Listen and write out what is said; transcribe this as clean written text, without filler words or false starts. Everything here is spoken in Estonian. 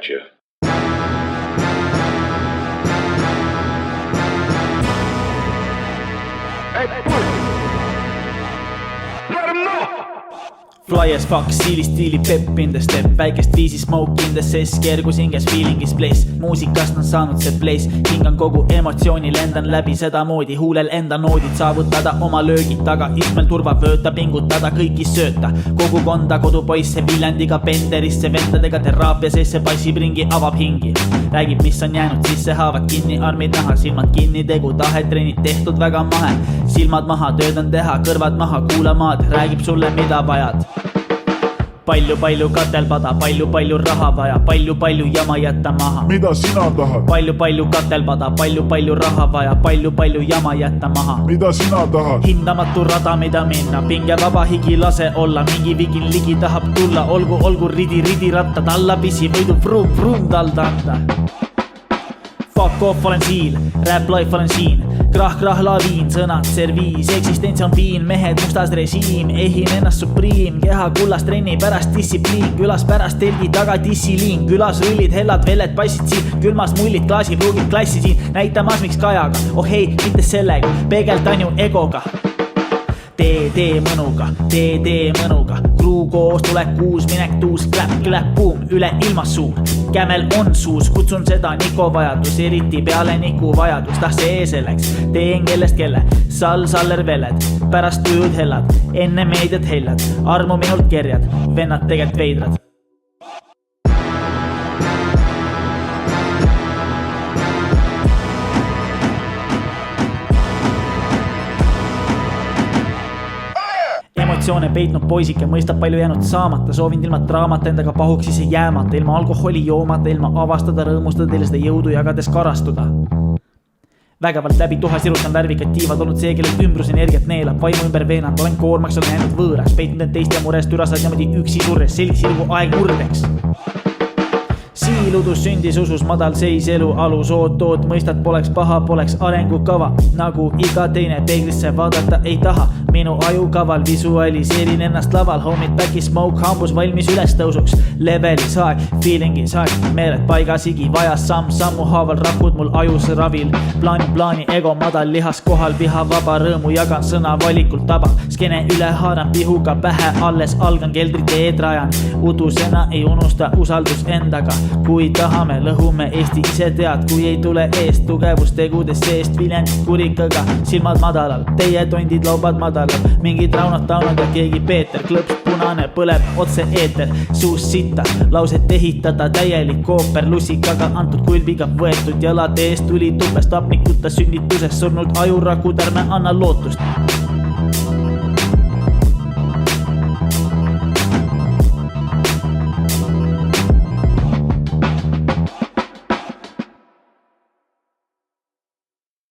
you. Fly as fuck, stiili pepp in the step. Väikest viisi smoke in the cess, kergus hinges feeling is place. Muusikast on saanud see place, hingan kogu emotsiooni, lendan läbi sedamoodi. Huulel enda noodid, saavutada oma löögid taga. Istmel turva vööta, pingutada, kõiki sööta. Kogukonda, kodupoisse, Viljandiga, Penderisse, vendadega teraapia seesse, passib ringi, avab hingi. Räägib, mis on jäänud sisse, haavad kinni, armid naha, silmad kinni, tegu, tahe, treenid tehtud väga mahe. Silmad maha, tööd on teha, kõrvad maha, kuula maad, räägib sulle, mida vajad. Palju katelpada, palju raha vaja, palju jama jätta maha. Mida sina tahad? Palju katelpada, palju raha vaja, palju jama jätta maha. Mida sina tahad? Hindamatu rada, mida minna, pinge vaba higi lase olla, mingi vigin ligi tahab tulla, olgu ridi rattad alla, pisi võidu vroom talda anda. Fuck off, olen siil, rap life olen siin, krah laviin, sõnad serviis, eksistents on viin, mehed mustas režiim, ehin ennast supriim, keha kullas trenni pärast distsipliin, külas pärast telgi taga dissiliin, külas rullid, hellad, veled, passid siin, külmas mullid, klaasipruugid, klassi siin, näitamas miks kajaga, oh hei, mitte sellega, peegeldan ju egoga. Tee mõnuga, kruu koos, tulek kuus, minek tuus, kläpp, boom, üle ilma suu. Kämel on suus, kutsun seda Niko vajadus, eriti peale Niku vajadus, see selleks, teen kellest kelle, saller veled, pärast tujud hellad, enne meediat hellad, armu minult kerjad, vennad tegelt veidrad. Emotsioone peitnud poisike, mõistab palju jäänud saamata, soovin ilma draamata endaga pahuks ise jäämata, ilma alkoholi joomata, ilma avastada, rõõmustada teile seda jõudu jagades karastuda. Vägevalt läbi tuha sirutan värvikad tiivad, olnud see, kellelt ümbrusenergiat neelab, vaimu ümber veenanud, olen koormaks, olen jäänud võõras, peitnud end teiste murest, ürasad niimoodi üksi surres, selgu aeg murdeks. Siiludus sündis usus, madal seis elu alus, oot, mõistad poleks paha, poleks arengukava, nagu iga teine peeglisse vaadata ei taha. Minu ajukaval visualiseerin ennast laval, homid back'i smoke, hambus valmis üles tõusuks, levelis aeg, feelingis aeg, meeled paigasigi, vajas sammu haaval, rakud mul ajus ravil, plaani, ego madal, lihas kohal, viha vaba, rõõmu jagan, sõna valikult tabab, skene üle haaran, pihuga pähe, alles algan, keldrite eedrajan, udusena ei unusta usaldus endaga. Kui tahame, lõhume Eesti ise tead, kui ei tule eest, tugevus tegudes seest, Viljandist kurikaga, silmad madalal, teie tondid laubad madalal, mingid raunad ja keegi Peeter, klõps punane, põleb otse eeter, suus sitta, lauset ehitada, täielik kooper, lussikaga antud kulbiga võetud, jalade eest tuli tupest, apnikuta sünnituses surnud ajurakud, ärme anna lootust.